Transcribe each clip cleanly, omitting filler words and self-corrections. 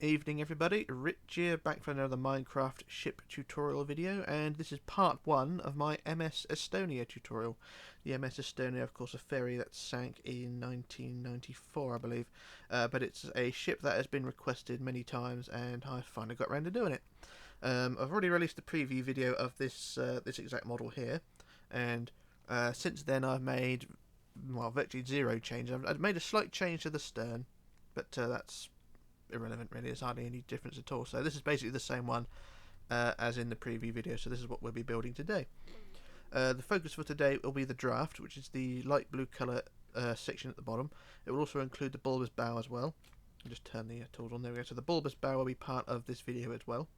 Evening everybody, Rich here, back for another Minecraft ship tutorial video, and this is part 1 of my MS Estonia tutorial. The MS Estonia, of course, a ferry that sank in 1994, I believe, but it's a ship that has been requested many times, and I finally got around to doing it. I've already released the preview video of this exact model here, and since then I've made, well, virtually zero changes. I've made a slight change to the stern, but that's irrelevant really. There's hardly any difference at all. So this is basically the same one as in the preview video, so this is what we'll be building today. The focus for today will be the draft, which is the light blue colour section at the bottom. It will also include the bulbous bow as well. I'll just turn the tools on, there we go. So the bulbous bow will be part of this video as well.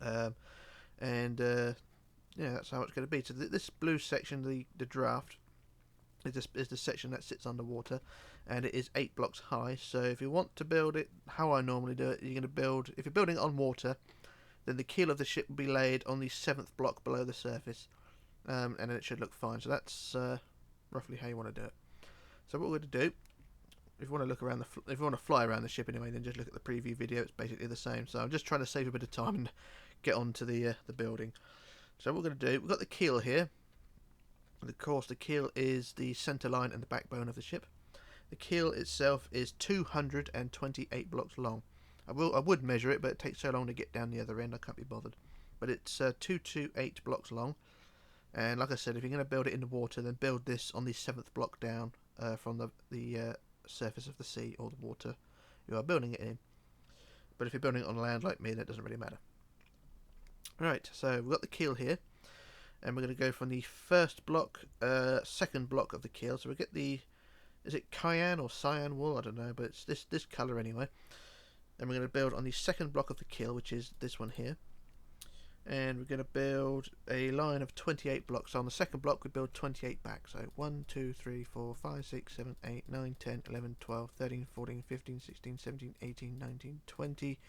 Yeah, that's how it's going to be. So this blue section, the draft, is the section that sits underwater, and it is 8 blocks high. So if you want to build it how I normally do it, you're going to build, if you're building it on water, then the keel of the ship will be laid on the 7th block below the surface, and then it should look fine. So that's roughly how you want to do it. So what we're going to do, if you want to look around if you want to fly around the ship anyway, then just look at the preview video. It's basically the same. So I'm just trying to save a bit of time and get on to the building. So what we're going to do, we've got the keel here. Of course, the keel is the centre line and the backbone of the ship. The keel itself is 228 blocks long. I would measure it, but it takes so long to get down the other end, I can't be bothered. But it's 228 blocks long, and like I said, if you're going to build it in the water, then build this on the 7th block down from the surface of the sea or the water you are building it in. But if you're building it on land like me, that doesn't really matter. Right, so we've got the keel here, and we're going to go from the first block, second block of the keel. So we get the, is it cyan or cyan wool? I don't know, but it's this colour anyway. And we're going to build on the second block of the keel, which is this one here. And we're going to build a line of 28 blocks. So on the second block we build 28 back. So 1, 2, 3, 4, 5, 6, 7, 8, 9, 10, 11, 12, 13, 14, 15, 16, 17, 18, 19, 20,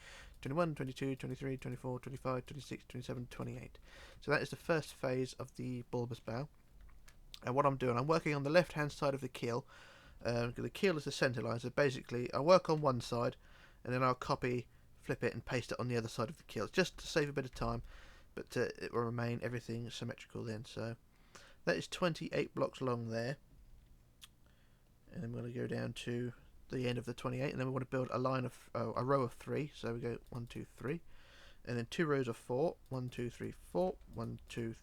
21, 22, 23, 24, 25, 26, 27, 28. So that is the first phase of the bulbous bow. And what I'm doing, I'm working on the left hand side of the keel. The keel is the centre line, so basically I work on one side and then I'll copy, flip it and paste it on the other side of the keel, just to save a bit of time, but it will remain everything symmetrical then. So that is 28 blocks long there, and then we're going to go down to the end of the 28, and then we want to build a line of a row of 3. So we go 1, 2, 3, and then 2 rows of 4. 1, 2, 3, 4. 1, 2,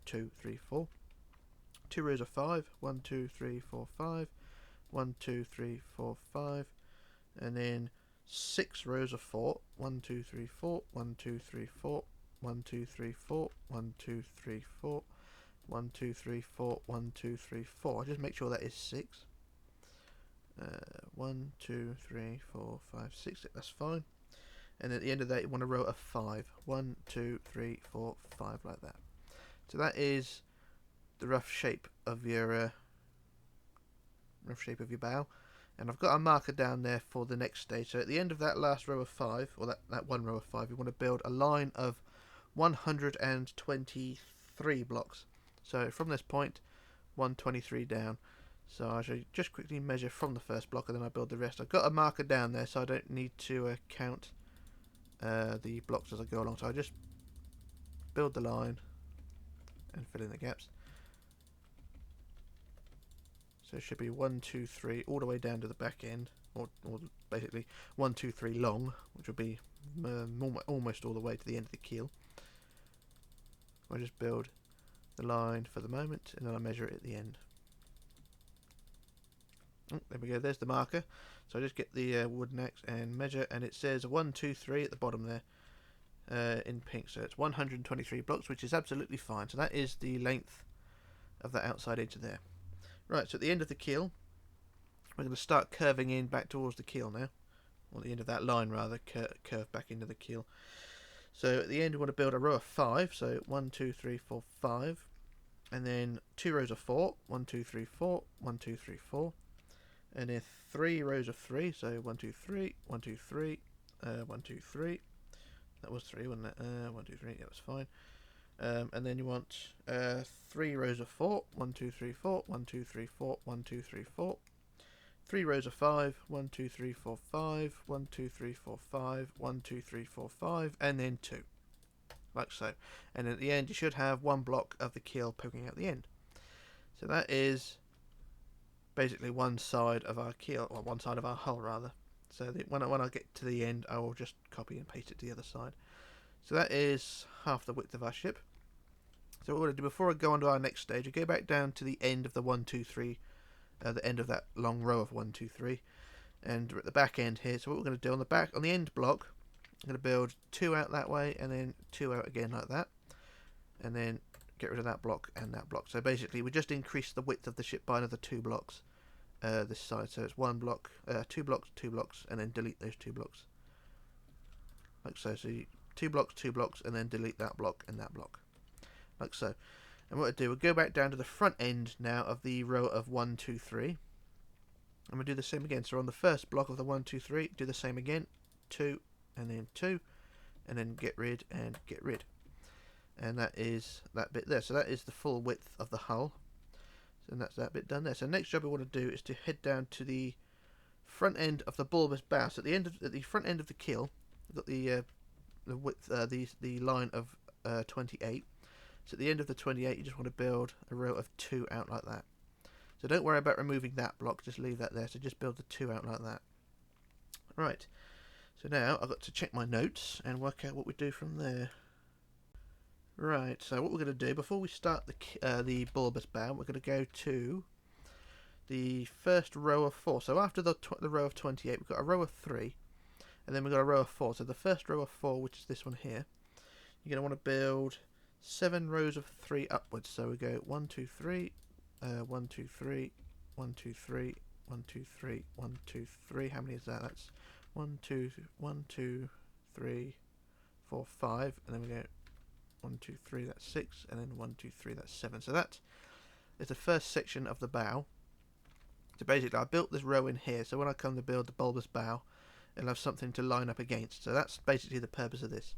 2, 3, 4. 2 rows of 5. 1, 2, 3, 4, 5. 1, 2, 3, 4, 5, and then 6 rows of 4. 1, 2, 3, 4. 1, 2, 3, 4. 1, 2, 3, 4. 1, 2, 3, 4. 1, 2, 3, 4. 1, 2, 3, 4. I just make sure that is 6. 1, 2, 3, 4, 5, 6. That's fine. And at the end of that, you want a row of 5. 1, 2, 3, 4, 5, like that. So that is the rough shape of your bow. And I've got a marker down there for the next stage. So at the end of that last row of 5, or that one row of 5, you want to build a line of 123 blocks. So from this point, 123 down. So I shall just quickly measure from the first block and then I build the rest. I've got a marker down there, so I don't need to count the blocks as I go along. So I just build the line and fill in the gaps. So it should be 1, 2, 3 all the way down to the back end, or basically 1, 2, 3 long, which will be almost all the way to the end of the keel. I just build the line for the moment, and then I measure it at the end. Oh, there we go, there's the marker. So I just get the wooden axe and measure, and it says 1, 2, 3 at the bottom there in pink. So it's 123 blocks, which is absolutely fine. So that is the length of that outside edge there. Right, so at the end of the keel, we're going to start curving in back towards the keel now. Or the end of that line, rather, curve back into the keel. So at the end, we want to build a row of 5. So 1, 2, 3, 4, 5. And then 2 rows of 4. 1, 2, 3, 4. 1, 2, 3, 4. And then 3 rows of 3. So 1, 2, 3. 1, 2, 3. 1, 2, 3. That was 3, wasn't it? 1, 2, 3. Yeah, that's fine. And then you want 3 rows of 4. 1, 2, 3, 4. 1, 2, 3, 4. 1, 2, 3, 4. 3 rows of 5, 1, 2, 3, 4, 5, 1, 2, 3, 4, 5, 1, 2, 3, 4, 5, and then 2, like so. And at the end you should have one block of the keel poking out the end. So that is basically one side of our keel, or one side of our hull rather. So when I get to the end, I will just copy and paste it to the other side. So that is half the width of our ship. So what we're going to do before I go on to our next stage, I go back down to the end of the 1, 2, 3, the end of that long row of 1, 2, 3, and we're at the back end here. So what we're going to do on the end block, I'm going to build 2 out that way, and then 2 out again like that, and then get rid of that block and that block. So basically we just increase the width of the ship by another 2 blocks this side. So it's 1 block, 2 blocks, 2 blocks, and then delete those 2 blocks, like so. So 2 blocks, and then delete that block and that block, like so. And what I do, we'll go back down to the front end now of the row of 1, 2, 3, and we'll do the same again. So on the first block of the 1, 2, 3, do the same again, 2, and then 2, and then get rid and get rid. And that is that bit there. So that is the full width of the hull. And that's that bit done there. So next job we want to do is to head down to the front end of the bulbous bow. So at the front end of the keel, we've got the width, the line of 28. So at the end of the 28, you just want to build a row of 2 out like that. So don't worry about removing that block, just leave that there. So just build the 2 out like that. Right. So now I've got to check my notes and work out what we do from there. Right, so what we're going to do, before we start the bulbous bow, we're going to go to the first row of 4. So after the row of 28, we've got a row of 3, and then we've got a row of 4. So the first row of 4, which is this one here, you're going to want to build 7 rows of 3 upwards. So we go 1, 2, 3, 1, 2, 3, 1, 2, 3, 1, 2, 3, 1, 2, 3. How many is that? That's 1, 2, 3, 4, 5, and then we go 1, 2, 3, that's 6, and then 1, 2, 3, that's 7. So that is the first section of the bow. So basically I built this row in here, so when I come to build the bulbous bow, it'll have something to line up against. So that's basically the purpose of this.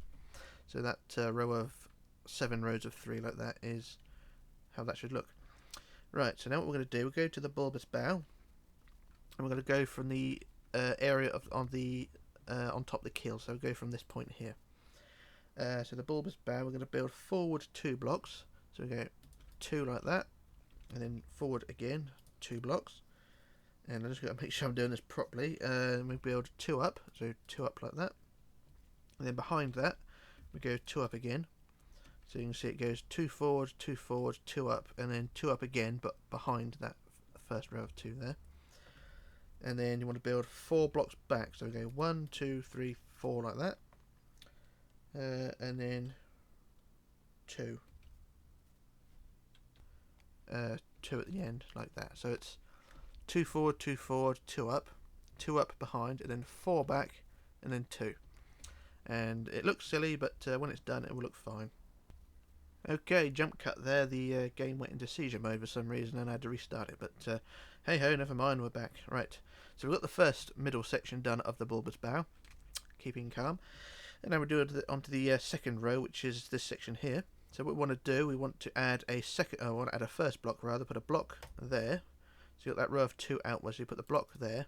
So that row of 7 rows of 3 like that is how that should look. Right, so now what we're going to do, we'll go to the bulbous bow, and we're going to go from the area on top of the keel. So we'll go from this point here. So the bulbous bow, we're going to build forward 2 blocks. So we go 2 like that, and then forward again 2 blocks. And I just got to make sure I'm doing this properly. We build 2 up, so 2 up like that. And then behind that, we go 2 up again. So you can see it goes 2 forward, 2 forward, 2 up, and then 2 up again, but behind that first row of 2 there. And then you want to build 4 blocks back. So we go 1, 2, 3, 4 like that. And then 2. 2 at the end, like that. So it's 2 forward, 2 forward, 2 up, 2 up behind, and then 4 back, and then 2. And it looks silly, but when it's done, it will look fine. Okay, jump cut there. The game went into seizure mode for some reason, and I had to restart it. But hey ho, never mind, we're back. Right, so we've got the first middle section done of the bulbous bow, keeping calm. And now we're doing onto the second row, which is this section here. So what we want to do, we want to add a first block rather, put a block there. So you've got that row of 2 outwards, so you put the block there.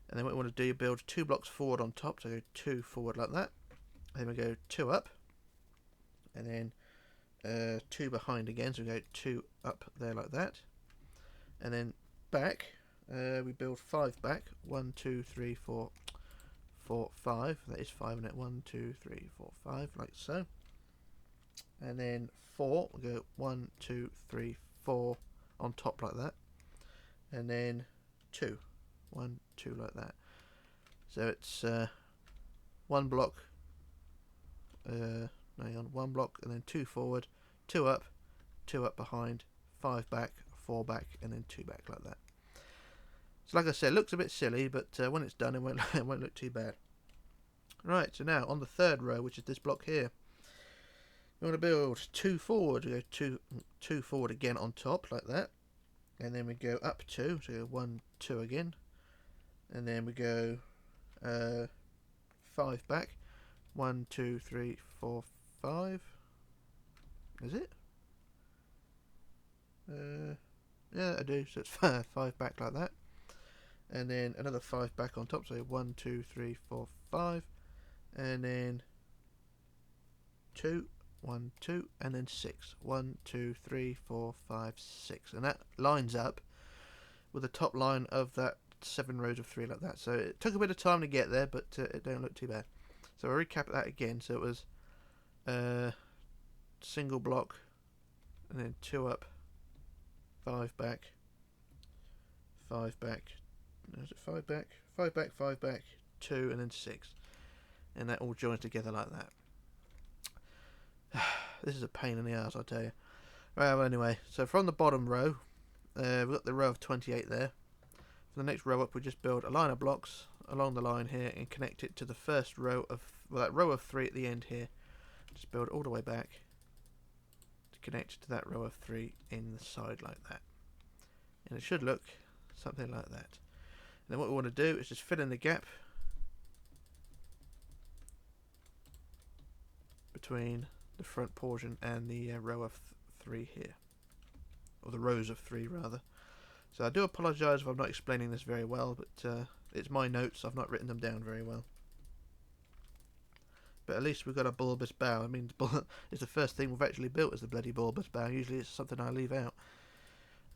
And then what we want to do, you build 2 blocks forward on top, so go 2 forward like that. And then we go 2 up, and then 2 behind again, so we go 2 up there like that. And then back, we build 5 back, 1, 2, 3, 4, 5. That is 5 in it. 1, 2, 3, 4, 5, like so. And then 4, we'll go 1, 2, 3, 4 on top like that. And then 2, 1, 2 like that. So it's 1 block, hang on, 1 block, and then 2 forward, 2 up behind, 5 back, 4 back, and then 2 back like that. So like I said, it looks a bit silly, but when it's done, it won't look too bad. Right, so now on the third row, which is this block here, you want to build 2 forward. We go 2 forward again on top like that, and then we go up 2, so 1, 2 again, and then we go 5 back, 1, 2, 3, 4, 5. Is it? Yeah, I do. So it's 5 back like that. and then another 5 back on top, so 1, 2, 3, 4, 5, and then 2, 1, 2, and then 6, 1, 2, 3, 4, 5, 6, and that lines up with the top line of that 7 rows of 3 like that. So it took a bit of time to get there, but it don't look too bad. So I'll recap that again. So it was single block, and then 2 up, 5 back, 5 back. No, is it 5 back? 5 back, 5 back, 2, and then 6, and that all joins together like that. This is a pain in the ass, I tell you. Right, well, anyway, so from the bottom row, we've got the row of 28 there. For the next row up, we just build a line of blocks along the line here and connect it to the first row of, well, that row of 3 at the end here. Just build all the way back to connect to that row of 3 in the side like that. And it should look something like that. And then what we want to do is just fill in the gap between the front portion and the row of 3 here. Or the rows of 3 rather. So I do apologise if I'm not explaining this very well, but it's my notes, I've not written them down very well. But at least we've got a bulbous bow. I mean, it's the first thing we've actually built is the bloody bulbous bow. Usually it's something I leave out.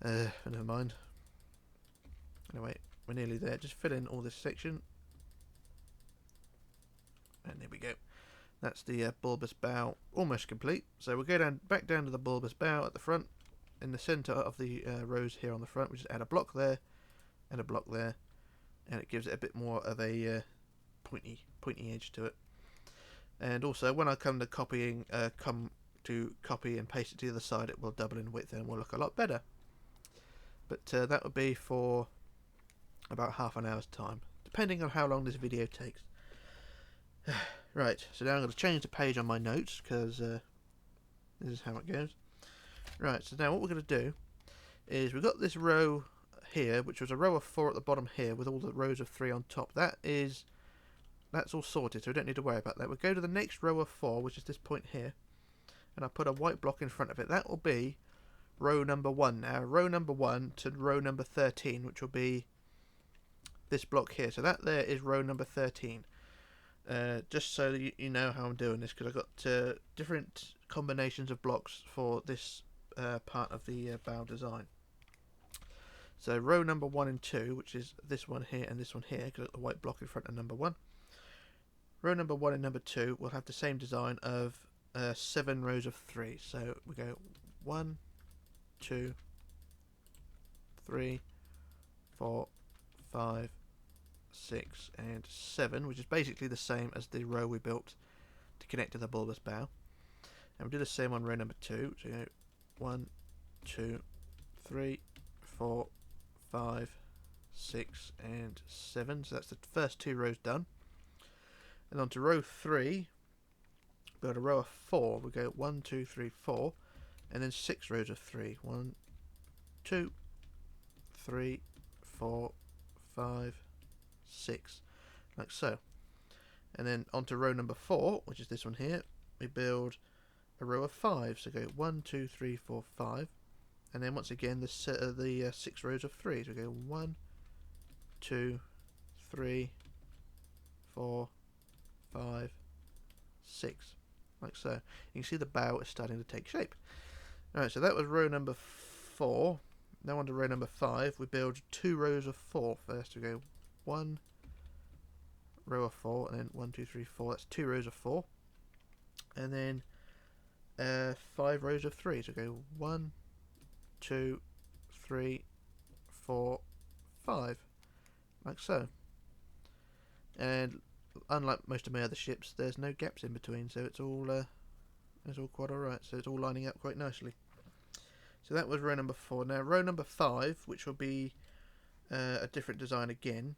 Never mind. Anyway, we're nearly there. Just fill in all this section. And there we go. That's the bulbous bow almost complete. So we'll go back down to the bulbous bow at the front. In the centre of the rows here on the front, we just add a block there and a block there, and it gives it a bit more of a pointy edge to it. And also, when I come to copy and paste it to the other side, it will double in width and will look a lot better. But that would be for about half an hour's time, depending on how long this video takes. Right, so now I'm going to change the page on my notes, because this is how it goes. Right, so now what we're going to do is we've got this row here, which was a row of 4 at the bottom here with all the rows of 3 on top. That's all sorted, so we don't need to worry about that. We'll go to the next row of 4, which is this point here, and I'll put a white block in front of it. That will be row number 1 now. Row number 1 to row number 13, which will be this block here. So that there is row number 13. Just so that you know how I'm doing this, because I've got different combinations of blocks for this part of the bow design. So row number 1 and 2, which is this one here and this one here, because I've got the white block in front of number 1. Row number 1 and number 2 will have the same design of 7 rows of 3. So we go 1, 2, 3, 4, 5, 6 and 7, which is basically the same as the row we built to connect to the bulbous bow. And we'll do the same on row number 2. So go 1, 2, 3, 4, 5, 6 and 7. So that's the first 2 rows done. And on to row 3, build a row of 4. We go 1, 2, 3, 4, and then 6 rows of 3. 1, 2, 3, 4, 5, 6, like so. And then onto row number 4, which is this one here, we build a row of 5. So go 1, 2, 3, 4, 5, and then once again the 6 rows of 3. So we go 1, 2, 3, 4, 5, 6, like so. You can see the bow is starting to take shape. Alright, so that was row number 4. Now on to row number 5. We build 2 rows of 4 first. We go 1 row of 4, and then 1, 2, 3, 4. That's 2 rows of 4, and then 5 rows of 3. So go 1, 2, 3, 4, 5, like so. And unlike most of my other ships, there's no gaps in between, so it's all quite alright. So it's all lining up quite nicely. So that was row number 4. Now row number 5, which will be a different design again.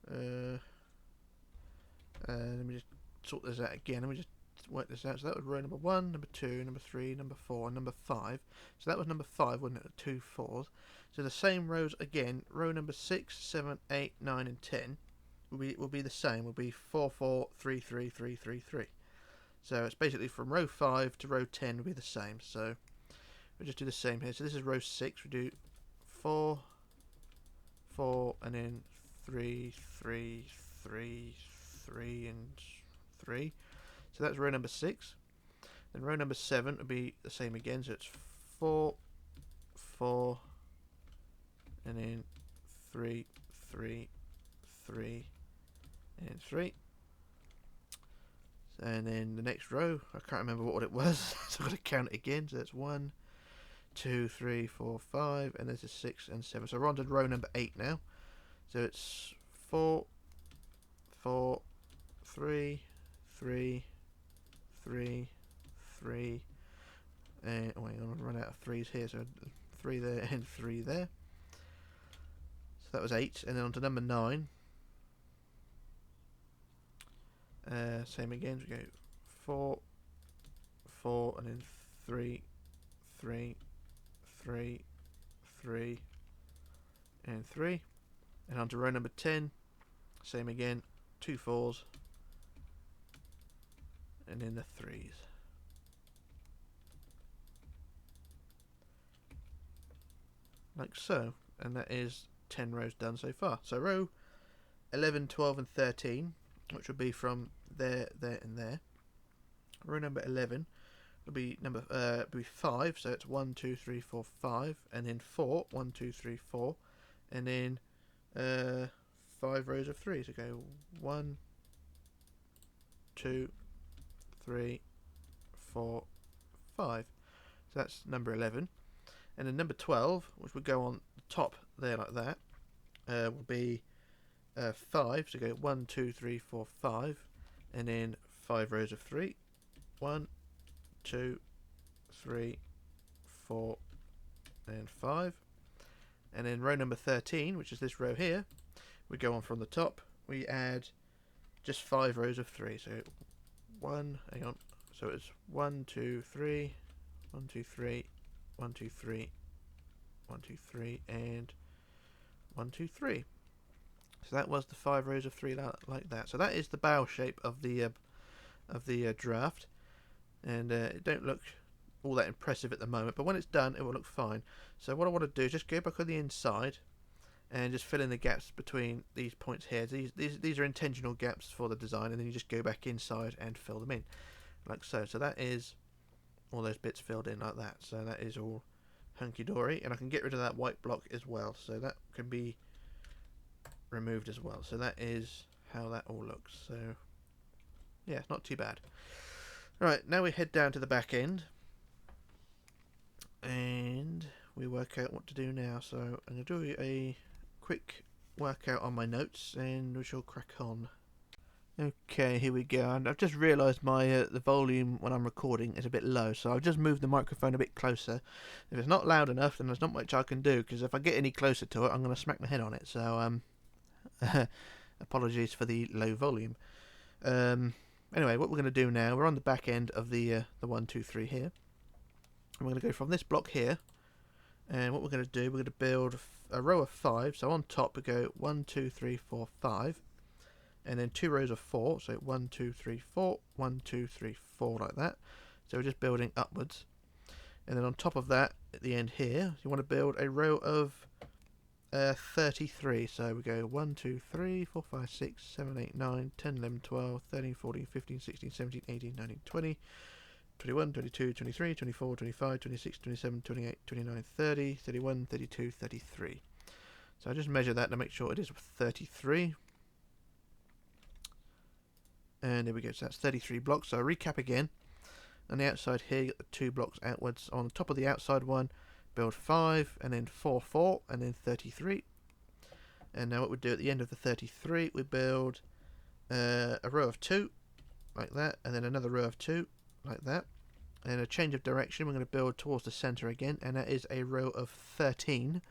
Let me just sort this out again. Let me just work this out. So that was row number 1, number 2, number 3, number 4, and number 5. So that was number 5, wasn't it? 2 4s. So the same rows again. Row number 6, 7, 8, 9, and 10 will be the same. Will be 4 4, 3 3, 3 3 3. So it's basically from row 5 to row 10 will be the same. So we'll just do the same here. So this is row 6. We do 4 4, and then 3, 3, 3, 3, and 3. So that's row number 6. Then row number 7 will be the same again, so it's 4, 4, and then 3, 3, 3, and 3. And then the next row, I can't remember what it was, so I've got to count it again. So that's 1, 2, 3, 4, 5, and there's a 6 and 7. So we're on to row number 8 now. So it's 4, 4, 3, 3, 3, 3, and oh, hang on, I've run out of 3s here, so 3 there and 3 there. So that was 8, and then on to number 9. Same again, so we go 4, 4, and then 3, 3, 3, 3, and 3. And on to row number 10, same again, 2 4s, and then the 3s. Like so, and that is 10 rows done so far. So row 11, 12, and 13, which will be from there, there, and there. Row number 11 will be be 5, so it's 1, 2, 3, 4, 5, and then 4, 1, 2, 3, 4, and then 5 rows of 3. So go 1, 2, 3, 4, 5. So that's number 11. And then number 12, which would go on the top there like that, will be 5. So go 1, 2, 3, 4, 5, and then 5 rows of 3. 1, 2, 3, 4, and 5. And then row number 13, which is this row here, we go on from the top. We add just 5 rows of 3. So 1, hang on. So it's 1, 2, 3, 1, 2, 3, 1, 2, 3, 1, 2, 3, and 1, 2, 3. So that was the 5 rows of 3 like that. So that is the bow shape of the draft, and it don't look all that impressive at the moment, but when it's done it will look fine. So what I want to do is just go back on the inside and just fill in the gaps between these points here. These are intentional gaps for the design, and then you just go back inside and fill them in like so. So that is all those bits filled in like that. So that is all hunky-dory, and I can get rid of that white block as well, so that can be removed as well. So that is how that all looks. So yeah, it's not too bad. Right, now we head down to the back end and we work out what to do now. So I'm going to do a quick workout on my notes and we shall crack on. Okay, here we go. And I've just realised my the volume when I'm recording is a bit low, so I've just moved the microphone a bit closer. If it's not loud enough, then there's not much I can do, because if I get any closer to it, I'm going to smack my head on it. So apologies for the low volume. Anyway, what we're going to do now, we're on the back end of the 1, 2, 3 here. And we're going to go from this block here. And what we're going to do, we're going to build a row of 5. So on top we go 1, 2, 3, 4, 5. And then 2 rows of 4. So 1, 2, 3, 4, 1, 2, 3, 4 like that. So we're just building upwards. And then on top of that, at the end here, you want to build a row of 33. So we go 1, 2, 3, 4, 5, 6, 7, 8, 9, 10, 11, 12, 13, 14, 15, 16, 17, 18, 19, 20, 21, 22, 23, 24, 25, 26, 27, 28, 29, 30, 31, 32, 33. So I just measure that to make sure it is 33. And there we go, so that's 33 blocks. So I recap again. On the outside here, you got the 2 blocks outwards. On top of the outside one, build 5, and then 4, 4, and then 33. And now what we do at the end of the 33, we build a row of 2, like that, and then another row of 2, like that. And a change of direction, we're going to build towards the centre again, and that is a row of 13.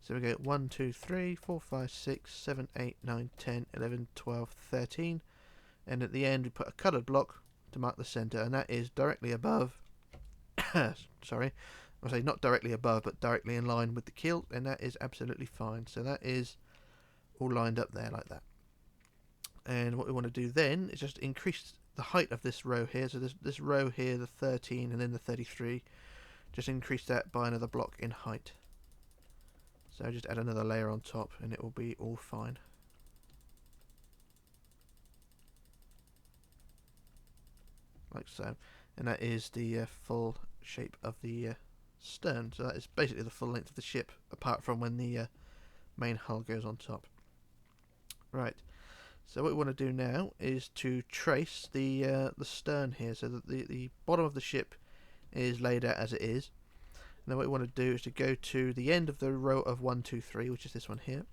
So we go 1, 2, 3, 4, 5, 6, 7, 8, 9, 10, 11, 12, 13. And at the end we put a coloured block to mark the centre, and that is directly above sorry, I'll say not directly above but directly in line with the keel, and that is absolutely fine. So that is all lined up there like that. And what we want to do then is just increase the height of this row here. So this row here, the 13 and then the 33, just increase that by another block in height. So just add another layer on top and it will be all fine. Like so. And that is the full shape of the stern. So that is basically the full length of the ship, apart from when the main hull goes on top. Right. So what we want to do now is to trace the stern here, so that the bottom of the ship is laid out as it is. And then what we want to do is to go to the end of the row of 1, 2, 3, which is this one here,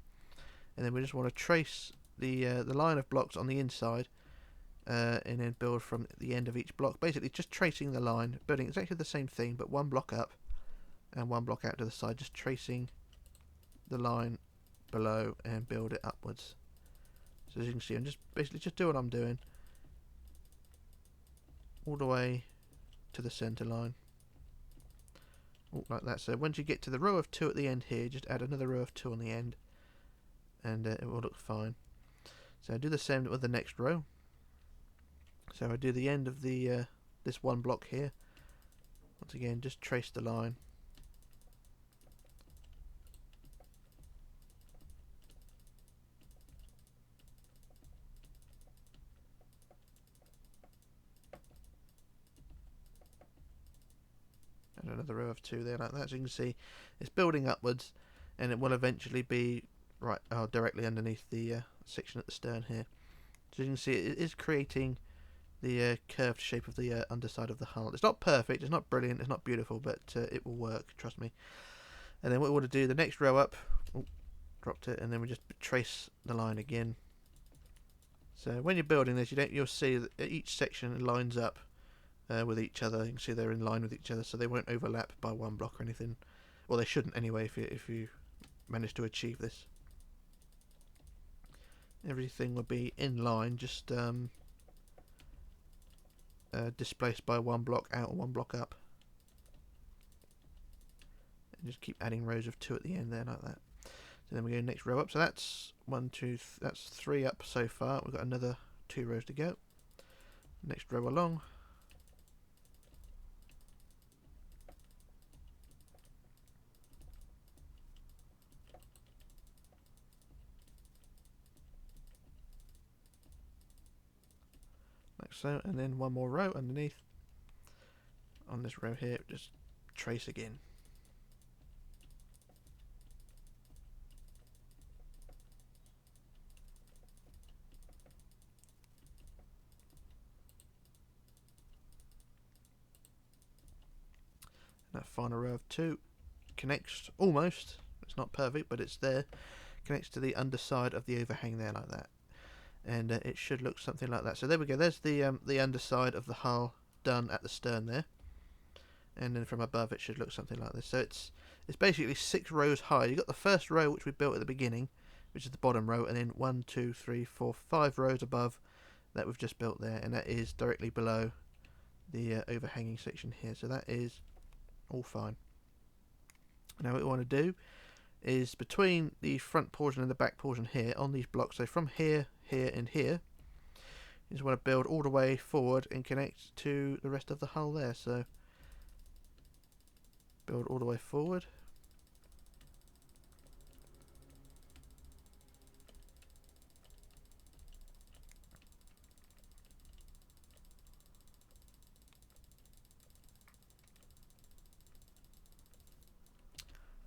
and then we just want to trace the line of blocks on the inside, and then build from the end of each block. Basically, just tracing the line, building exactly the same thing, but one block up and one block out to the side, just tracing the line below and build it upwards. So as you can see, I'm just basically just doing what I'm doing all the way to the center line. Like that. So once you get to the row of 2 at the end here, just add another row of 2 on the end, and it will look fine. So I do the same with the next row. So I do the end of the this one block here. Once again, just trace the line. And another row of 2 there, like that. So you can see it's building upwards, and it will eventually be directly underneath the section at the stern here. So you can see it is creating the curved shape of the underside of the hull. It's not perfect, it's not brilliant, it's not beautiful, but it will work, trust me. And then what we want to do, the next row up, dropped it, and then we just trace the line again. So when you're building this, you'll see that each section lines up with each other. You can see they're in line with each other, so they won't overlap by one block or anything. Well, they shouldn't anyway, if you manage to achieve this. Everything will be in line, just displaced by one block out and one block up. And just keep adding rows of 2 at the end there, like that. So then we go next row up. So that's 1, 2, that's 3 up so far. We've got another 2 rows to go. Next row along. Like so, and then one more row underneath. On this row here, just trace again. That final row of 2 connects almost, it's not perfect but it's there, connects to the underside of the overhang there, like that. And it should look something like that. So there we go, there's the underside of the hull done at the stern there, and then from above it should look something like this. So it's basically 6 rows high. You've got the first row which we built at the beginning, which is the bottom row, and then 1, 2, 3, 4, 5 rows above that we've just built there, and that is directly below the overhanging section here. So that is all fine. Now what we want to do is between the front portion and the back portion here on these blocks, so from here, here and here, you just want to build all the way forward and connect to the rest of the hull there. So build all the way forward.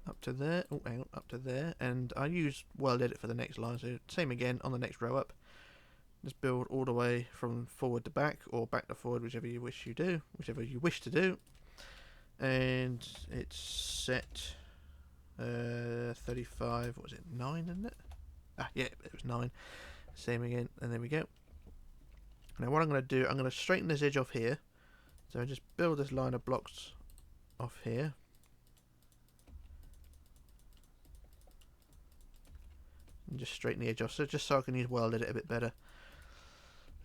Up to there, oh hang on, up to there, and I use world edit for the next line, so same again on the next row up. Just build all the way from forward to back, or back to forward, whichever you wish to do. And it's set 35, what was it, 9, isn't it? Ah, yeah, it was 9. Same again, and there we go. Now what I'm going to do, I'm going to straighten this edge off here. So I just build this line of blocks off here. And just straighten the edge off, so just so I can use world edit a bit better.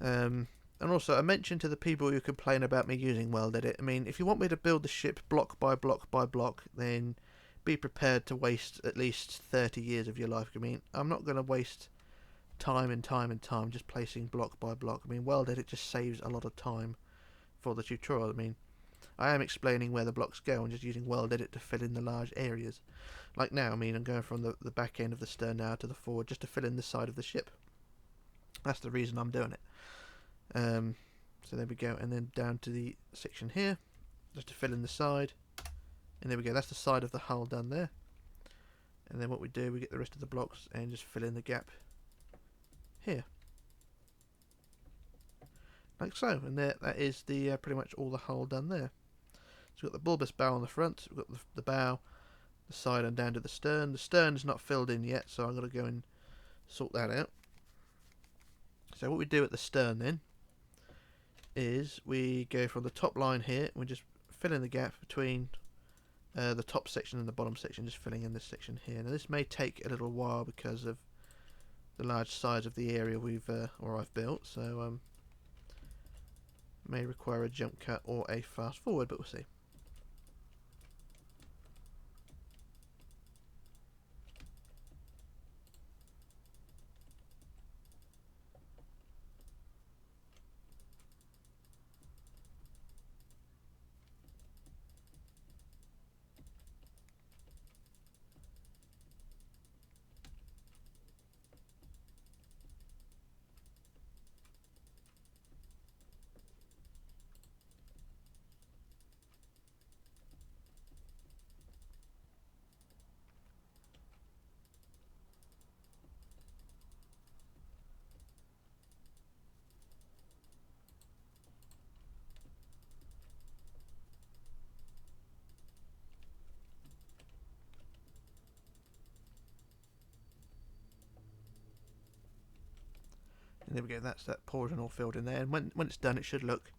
And also, I mentioned to the people who complain about me using world edit, I mean, if you want me to build the ship block by block by block, then be prepared to waste at least 30 years of your life. I mean, I'm not going to waste time and time and time just placing block by block. I mean, world edit just saves a lot of time for the tutorial. I mean, I am explaining where the blocks go and just using world edit to fill in the large areas. Like now, I mean, I'm going from the back end of the stern now to the forward just to fill in the side of the ship. That's the reason I'm doing it. So there we go, and then down to the section here, just to fill in the side. And there we go, that's the side of the hull done there. And then what we do, we get the rest of the blocks and just fill in the gap here. Like so, and there, that is the pretty much all the hull done there. So we've got the bulbous bow on the front, we've got the bow, the side and down to the stern. The stern is not filled in yet, so I'm going to go and sort that out. So what we do at the stern then is we go from the top line here, and we just fill in the gap between the top section and the bottom section, just filling in this section here. Now this may take a little while because of the large size of the area I've built, so may require a jump cut or a fast forward, but we'll see. And there we go, that's that portion all filled in there, and when it's done it should look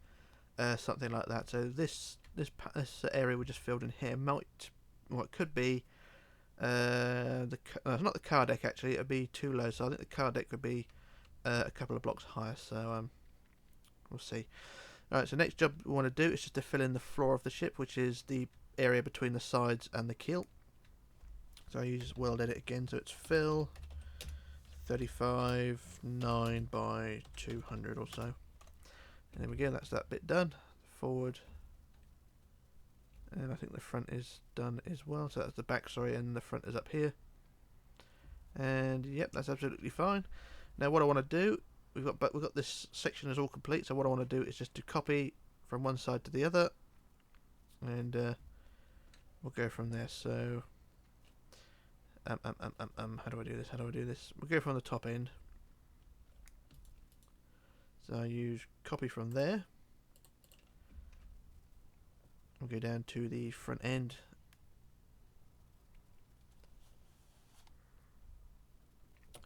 something like that. So this area we just filled in here it could be it's not the car deck actually, it would be too low, so I think the car deck would be a couple of blocks higher, so we'll see. Alright, so next job we want to do is just to fill in the floor of the ship, which is the area between the sides and the keel. So I use world edit again, so it's fill 35 9 by 200 or so, and there we go, that's that bit done. Forward, and I think the front is done as well, so that's the back, sorry, and the front is up here, and yep, that's absolutely fine. Now what I want to do, we've got this section is all complete, so what I want to do is just to copy from one side to the other, and we'll go from there. So how do I do this? We'll go from the top end. So I use copy from there. We'll go down to the front end.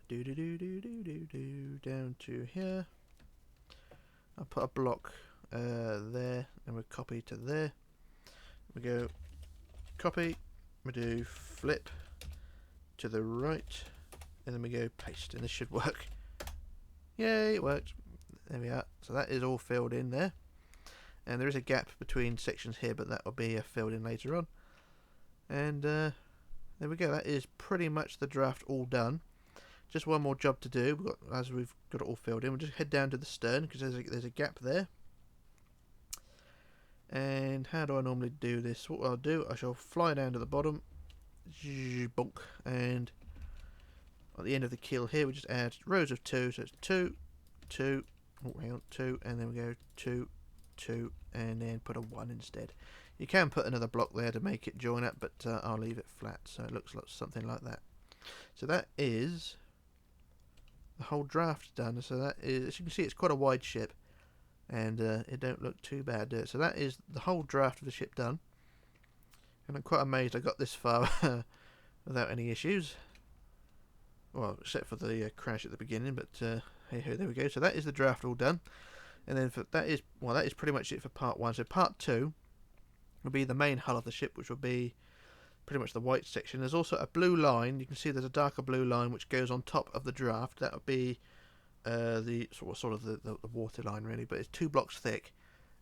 Down to here. I'll put a block there, and we'll copy to there. We go copy, we do flip to the right, and then we go paste, and this should work. Yay, it worked. There we are. So that is all filled in there, and there is a gap between sections here, but that will be filled in later on. And there we go, that is pretty much the draft all done. Just one more job to do. As we've got it all filled in, we'll just head down to the stern because there's a gap there. And how do I normally do this? What I'll do, I shall fly down to the bottom, bonk, and at the end of the keel here we just add rows of 2, so it's 2, 2, oh hang on, 2, and then we go 2, 2, and then put a 1 instead. You can put another block there to make it join up, but I'll leave it flat, so it looks like something like that. So that is the whole draft done. So that is, as you can see, it's quite a wide ship, and it don't look too bad, do it? So that is the whole draft of the ship done, and I'm quite amazed I got this far without any issues. Well, except for the crash at the beginning, but hey ho, there we go. So that is the draft all done, and then that is pretty much it for part 1. So part 2 will be the main hull of the ship, which will be pretty much the white section. There's also a blue line. You can see there's a darker blue line which goes on top of the draft. That would be the sort of the water line really, but it's 2 blocks thick,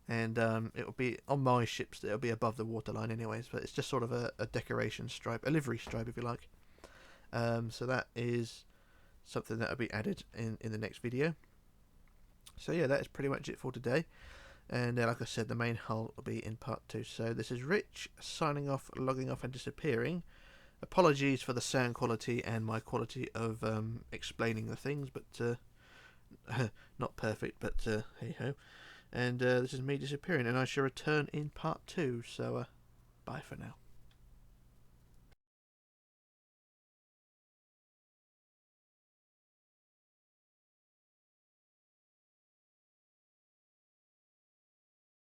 and it will be on my ships. It'll be above the water line anyways, but it's just sort of a decoration stripe, a livery stripe if you like. So that is something that will be added in the next video. So yeah, that is pretty much it for today. And like I said, the main hull will be in part 2. So this is Rich signing off, logging off and disappearing. Apologies for the sound quality and my quality of explaining the things, but not perfect, but hey ho. And this is me disappearing, and I shall return in part 2. So bye for now.